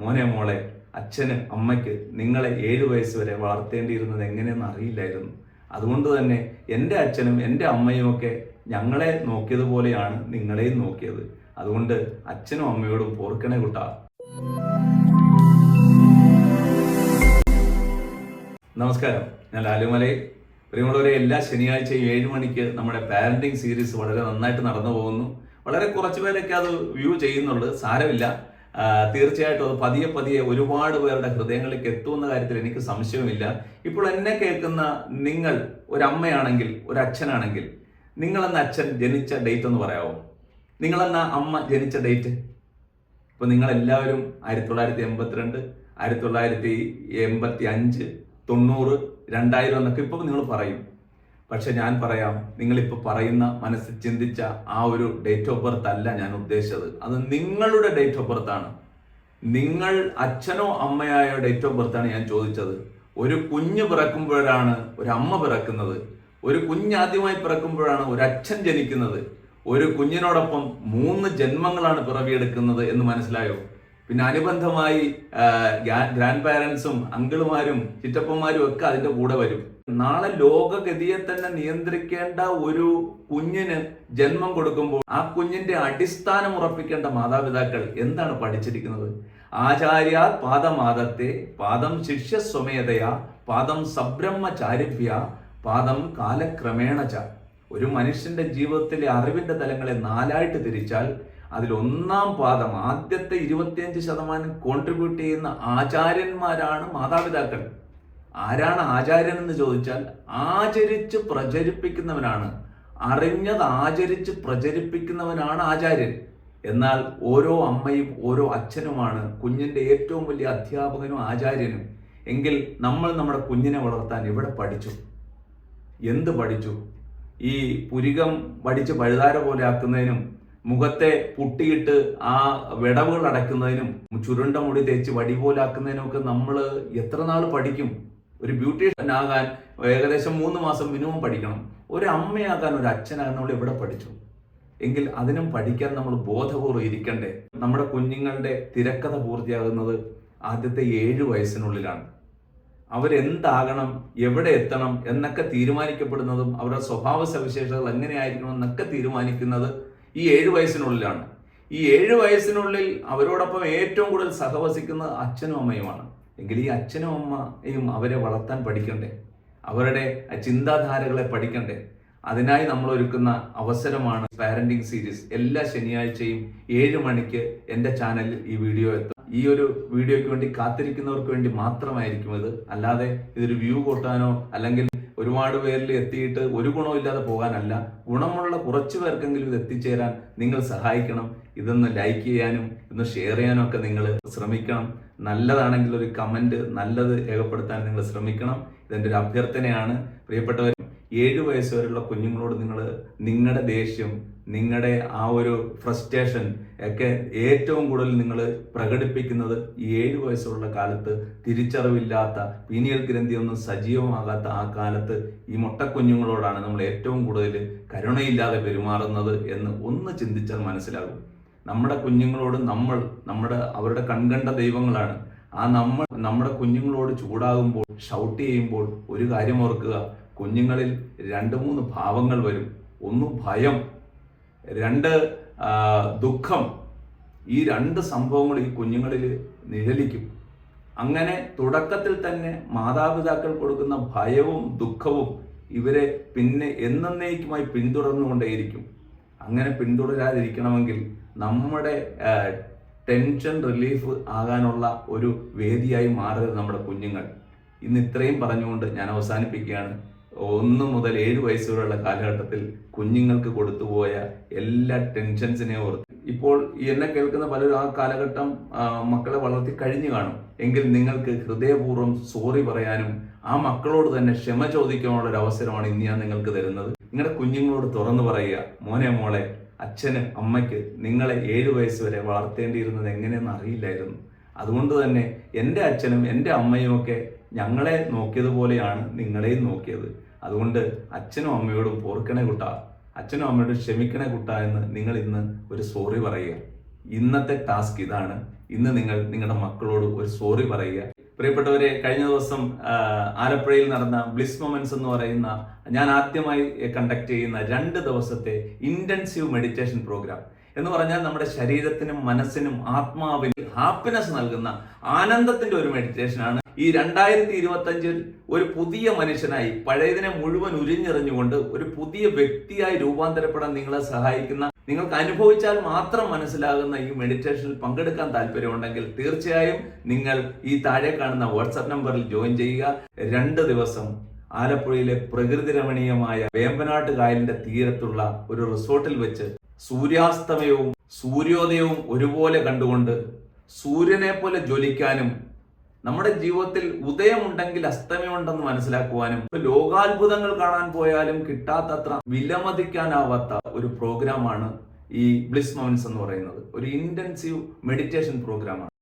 മോനെ മോളെ, അച്ഛന് അമ്മയ്ക്ക് നിങ്ങളെ 7 വയസ്സ് വരെ വളർത്തേണ്ടിയിരുന്നത് എങ്ങനെയെന്ന് അറിയില്ലായിരുന്നു. അതുകൊണ്ട് തന്നെ എൻ്റെ അച്ഛനും എൻ്റെ അമ്മയും ഒക്കെ ഞങ്ങളെ നോക്കിയതുപോലെയാണ് നിങ്ങളെയും നോക്കിയത്. അതുകൊണ്ട് അച്ഛനും അമ്മയോടും പോർക്കണേ കുട്ടാ. നമസ്കാരം, ഞാൻ ലാലുമലയിൽ. പ്രിയമുള്ളവരെ, എല്ലാ ശനിയാഴ്ചയും 7 മണിക്ക് നമ്മുടെ പാരന്റിങ് സീരീസ് വളരെ നന്നായിട്ട് നടന്നു പോകുന്നു. വളരെ കുറച്ച് പേരൊക്കെ അത് വ്യൂ ചെയ്യുന്നുള്ളൂ, സാരമില്ല. തീർച്ചയായിട്ടും അത് പതിയെ പതിയെ ഒരുപാട് പേരുടെ ഹൃദയങ്ങളിലേക്ക് എത്തുന്ന കാര്യത്തിൽ എനിക്ക് സംശയമില്ല. ഇപ്പോൾ എന്നെ കേൾക്കുന്ന നിങ്ങൾ ഒരമ്മയാണെങ്കിൽ, ഒരച്ഛനാണെങ്കിൽ, നിങ്ങളെന്ന അച്ഛൻ ജനിച്ച ഡേറ്റ് ഒന്ന് പറയാമോ? നിങ്ങളെന്ന അമ്മ ജനിച്ച ഡേറ്റ്? ഇപ്പൊ നിങ്ങളെല്ലാവരും 1982, 1985, 90, 2000 എന്നൊക്കെ ഇപ്പൊ നിങ്ങൾ പറയും. പക്ഷെ ഞാൻ പറയാം, നിങ്ങളിപ്പോൾ പറയുന്ന മനസ്സിൽ ചിന്തിച്ച ആ ഒരു ഡേറ്റ് ഓഫ് ബർത്ത് അല്ല ഞാൻ ഉദ്ദേശിച്ചത്. അത് നിങ്ങളുടെ ഡേറ്റ് ഓഫ് ബർത്ത് ആണ്. നിങ്ങൾ അച്ഛനോ അമ്മയായ ഡേറ്റ് ഓഫ് ബർത്ത് ആണ് ഞാൻ ചോദിച്ചത്. ഒരു കുഞ്ഞ് പിറക്കുമ്പോഴാണ് ഒരു അമ്മ പിറക്കുന്നത്. ഒരു കുഞ്ഞ് ആദ്യമായി പിറക്കുമ്പോഴാണ് ഒരു അച്ഛൻ ജനിക്കുന്നത്. ഒരു കുഞ്ഞിനോടൊപ്പം 3 ജന്മങ്ങളാണ് പിറവിയെടുക്കുന്നത് എന്ന് മനസ്സിലായോ? പിന്നെ അനുബന്ധമായി ഗ്രാൻഡ് പാരൻസും അങ്കിളുമാരും ചിറ്റപ്പന്മാരും ഒക്കെ അതിന്റെ കൂടെ വരും. നാളെ ലോകഗതിയെ തന്നെ നിയന്ത്രിക്കേണ്ട ഒരു കുഞ്ഞിന് ജന്മം കൊടുക്കുമ്പോൾ ആ കുഞ്ഞിന്റെ അടിസ്ഥാനം ഉറപ്പിക്കേണ്ട മാതാപിതാക്കൾ എന്താണ് പഠിച്ചിരിക്കുന്നത്? ആചാര്യ പാദമാദത്തെ പാദം ശിഷ്യ സ്വമേധയാ പാദം സബ്രഹ്മചാരിഭ്യ പാദം കാലക്രമേണ ച. ഒരു മനുഷ്യന്റെ ജീവിതത്തിലെ അറിവിന്റെ തലങ്ങളെ 4ആയിട്ട് തിരിച്ചാൽ അതിൽ 1-ാം പാദം, ആദ്യത്തെ 25% കോൺട്രിബ്യൂട്ട് ചെയ്യുന്ന ആചാര്യന്മാരാണ് മാതാപിതാക്കൾ. ആരാണ് ആചാര്യൻ എന്ന് ചോദിച്ചാൽ, ആചരിച്ച് പ്രചരിപ്പിക്കുന്നവനാണ്. അറിഞ്ഞത് ആചരിച്ച് പ്രചരിപ്പിക്കുന്നവനാണ് ആചാര്യൻ. എന്നാൽ ഓരോ അമ്മയും ഓരോ അച്ഛനുമാണ് കുഞ്ഞിന്റെ ഏറ്റവും വലിയ അധ്യാപകനും ആചാര്യനും. എങ്കിൽ നമ്മൾ നമ്മുടെ കുഞ്ഞിനെ വളർത്താൻ എവിടെ പഠിച്ചു? എന്ത് പഠിച്ചു? ഈ പുരികം വടിച്ച് പഴുതാര പോലെ ആക്കുന്നതിനും മുഖത്തെ പുട്ടിയിട്ട് ആ വിടവുകൾ അടയ്ക്കുന്നതിനും ചുരുണ്ട മുടി തേച്ച് വടി പോലാക്കുന്നതിനും ഒക്കെ നമ്മൾ എത്ര നാൾ പഠിക്കും? ഒരു ബ്യൂട്ടീഷ്യൻ ആകാൻ ഏകദേശം 3 മാസം മിനിമം പഠിക്കണം. ഒരു അമ്മയാകാൻ, ഒരു അച്ഛനാകാൻ നമ്മൾ എവിടെ പഠിച്ചു? എങ്കിൽ അതിനും പഠിക്കാൻ നമ്മൾ ബോധപൂർവ്വം ഇരിക്കണ്ടേ? നമ്മുടെ കുഞ്ഞുങ്ങളുടെ തിരക്കഥ പൂർത്തിയാകുന്നത് ആദ്യത്തെ 7 വയസ്സിനുള്ളിലാണ്. അവരെന്താകണം, എവിടെ എത്തണം എന്നൊക്കെ തീരുമാനിക്കപ്പെടുന്നതും അവരുടെ സ്വഭാവ സവിശേഷതകൾ എങ്ങനെയായിരിക്കണം എന്നൊക്കെ തീരുമാനിക്കുന്നത് ഈ 7 വയസ്സിനുള്ളിലാണ്. ഈ 7 വയസ്സിനുള്ളിൽ അവരോടൊപ്പം ഏറ്റവും കൂടുതൽ സഹവസിക്കുന്നത് അച്ഛനും അമ്മയുമാണ്. എങ്കിൽ ഈ അച്ഛനും അമ്മയും അവരെ വളർത്താൻ പഠിക്കണ്ടേ? അവരുടെ ചിന്താധാരകളെ പഠിക്കണ്ടേ? അതിനായി നമ്മൾ ഒരുക്കുന്ന അവസരമാണ് പാരന്റിങ് സീരീസ്. എല്ലാ ശനിയാഴ്ചയും 7 മണിക്ക് എൻ്റെ ചാനലിൽ ഈ വീഡിയോ എത്തും. ഈ ഒരു വീഡിയോയ്ക്ക് വേണ്ടി കാത്തിരിക്കുന്നവർക്ക് വേണ്ടി മാത്രമായിരിക്കും ഇത്. അല്ലാതെ ഇതൊരു വ്യൂ കൂട്ടാനോ അല്ലെങ്കിൽ ഒരുപാട് പേരിൽ എത്തിയിട്ട് ഒരു ഗുണവും ഇല്ലാതെ പോകാനല്ല. ഗുണമുള്ള കുറച്ച് പേർക്കെങ്കിലും ഇത് എത്തിച്ചേരാൻ നിങ്ങൾ സഹായിക്കണം. ഇതൊന്ന് ലൈക്ക് ചെയ്യാനും ഇതൊന്ന് ഷെയർ ചെയ്യാനും ഒക്കെ നിങ്ങൾ ശ്രമിക്കണം. നല്ലതാണെങ്കിൽ ഒരു കമന്റ് നല്ലത് രേഖപ്പെടുത്താൻ നിങ്ങൾ ശ്രമിക്കണം. ഇതെൻ്റെ ഒരു അഭ്യർത്ഥനയാണ്. പ്രിയപ്പെട്ടവർ, 7 വയസ്സ് വരെയുള്ള കുഞ്ഞുങ്ങളോട് നിങ്ങളുടെ ദേഷ്യം, നിങ്ങളുടെ ആ ഒരു ഫ്രസ്ട്രേഷൻ ഒക്കെ ഏറ്റവും കൂടുതൽ നിങ്ങൾ പ്രകടിപ്പിക്കുന്നത് ഈ 7 വയസ്സുള്ള കാലത്ത്, തിരിച്ചറിവില്ലാത്ത, പീനിയൽ ഗ്രന്ഥിയൊന്നും സജീവമാകാത്ത ആ കാലത്ത് ഈ മുട്ടക്കുഞ്ഞുങ്ങളോടാണ് നമ്മൾ ഏറ്റവും കൂടുതൽ കരുണയില്ലാതെ പെരുമാറുന്നത് എന്ന് ഒന്ന് ചിന്തിച്ചാൽ മനസ്സിലാകും. നമ്മുടെ കുഞ്ഞുങ്ങളോട് അവരുടെ കൺകണ്ട ദൈവങ്ങളാണ്. നമ്മുടെ കുഞ്ഞുങ്ങളോട് ചൂടാകുമ്പോൾ, ഷൗട്ട് ചെയ്യുമ്പോൾ ഒരു കാര്യം ഓർക്കുക, കുഞ്ഞുങ്ങളിൽ 2-3 ഭാവങ്ങൾ വരും. 1 ഭയം, 2 ദുഃഖം. ഈ 2 സംഭവങ്ങൾ ഈ കുഞ്ഞുങ്ങളിൽ നിഴലിക്കും. അങ്ങനെ തുടക്കത്തിൽ തന്നെ മാതാപിതാക്കൾ കൊടുക്കുന്ന ഭയവും ദുഃഖവും ഇവരെ പിന്നെ എന്നേക്കുമായി പിന്തുടർന്നുകൊണ്ടേയിരിക്കും. അങ്ങനെ പിന്തുടരാതിരിക്കണമെങ്കിൽ നമ്മുടെ ടെൻഷൻ റിലീഫ് ആകാനുള്ള ഒരു വേദിയായി മാറരുത് നമ്മുടെ കുഞ്ഞുങ്ങൾ. ഇന്ന് ഇത്രയും പറഞ്ഞുകൊണ്ട് ഞാൻ അവസാനിപ്പിക്കുകയാണ്. 1 മുതൽ 7 വയസ്സ് വരെയുള്ള കാലഘട്ടത്തിൽ കുഞ്ഞുങ്ങൾക്ക് കൊടുത്തുപോയ എല്ലാ ടെൻഷൻസിനെ ഓർത്ത് ഇപ്പോൾ എന്നെ കേൾക്കുന്ന പലരും ആ കാലഘട്ടം മക്കളെ വളർത്തി കഴിഞ്ഞു കാണും. എങ്കിൽ നിങ്ങൾക്ക് ഹൃദയപൂർവ്വം സോറി പറയാനും ആ മക്കളോട് തന്നെ ക്ഷമ ചോദിക്കാനുള്ള ഒരു അവസരമാണ് ഇന്ന് ഞാൻ നിങ്ങൾക്ക് തരുന്നത്. നിങ്ങളുടെ കുഞ്ഞുങ്ങളോട് തുറന്നു പറയുക, മോനെ മോളെ, അച്ഛന് അമ്മയ്ക്ക് നിങ്ങളെ 7 വയസ്സ് വരെ വളർത്തേണ്ടിയിരുന്നത് എങ്ങനെയെന്ന് അറിയില്ലായിരുന്നു. അതുകൊണ്ട് തന്നെ എൻ്റെ അച്ഛനും എൻ്റെ അമ്മയും ഒക്കെ ഞങ്ങളെ നോക്കിയതുപോലെയാണ് നിങ്ങളെയും നോക്കിയത്. അതുകൊണ്ട് അച്ഛനും അമ്മയോടും പോർക്കണേ കുട്ടാ, അച്ഛനും അമ്മയോടും ക്ഷമിക്കണേ കുട്ടാ എന്ന് നിങ്ങൾ ഇന്ന് ഒരു സോറി പറയുക. ഇന്നത്തെ ടാസ്ക് ഇതാണ്. ഇന്ന് നിങ്ങൾ നിങ്ങളുടെ മക്കളോട് ഒരു സോറി പറയുക. പ്രിയപ്പെട്ടവരെ, കഴിഞ്ഞ ദിവസം ആലപ്പുഴയിൽ നടന്ന ബ്ലിസ് മൊമെന്റ്സ് എന്ന് പറയുന്ന, ഞാൻ ആദ്യമായി കണ്ടക്ട് ചെയ്യുന്ന 2 ദിവസത്തെ ഇന്റൻസീവ് മെഡിറ്റേഷൻ പ്രോഗ്രാം എന്ന് പറഞ്ഞാൽ നമ്മുടെ ശരീരത്തിനും മനസ്സിനും ആത്മാവിനും ഹാപ്പിനെസ് നൽകുന്ന ആനന്ദത്തിന്റെ ഒരു മെഡിറ്റേഷനാണ്. ഈ 2025 ഒരു പുതിയ മനുഷ്യനായി, പഴയതിനെ മുഴുവൻ ഉരിഞ്ഞെറിഞ്ഞുകൊണ്ട് ഒരു പുതിയ വ്യക്തിയായി രൂപാന്തരപ്പെടാൻ നിങ്ങളെ സഹായിക്കുന്ന, നിങ്ങൾക്ക് അനുഭവിച്ചാൽ മാത്രം മനസ്സിലാകുന്ന ഈ മെഡിറ്റേഷനിൽ പങ്കെടുക്കാൻ താല്പര്യമുണ്ടെങ്കിൽ തീർച്ചയായും നിങ്ങൾ ഈ താഴെ കാണുന്ന വാട്സ്ആപ്പ് നമ്പറിൽ ജോയിൻ ചെയ്യുക. 2 ദിവസം ആലപ്പുഴയിലെ പ്രകൃതി രമണീയമായ വേമ്പനാട്ട് കായലിന്റെ തീരത്തുള്ള ഒരു റിസോർട്ടിൽ വെച്ച് സൂര്യാസ്തമയവും സൂര്യോദയവും ഒരുപോലെ കണ്ടുകൊണ്ട് സൂര്യനെ പോലെ ജ്വലിക്കാനും, നമ്മുടെ ജീവിതത്തിൽ ഉദയമുണ്ടെങ്കിൽ അസ്തമയമുണ്ടെന്ന് മനസ്സിലാക്കുവാനും, ലോകാത്ഭുതങ്ങൾ കാണാൻ പോയാലും കിട്ടാത്തത്ര വിലമതിക്കാനാവാത്ത ഒരു പ്രോഗ്രാമാണ് ഈ ബ്ലിസ് മൊമെന്റ്സ് എന്ന് പറയുന്നത്. ഒരു ഇന്റൻസീവ് മെഡിറ്റേഷൻ പ്രോഗ്രാമാണ്.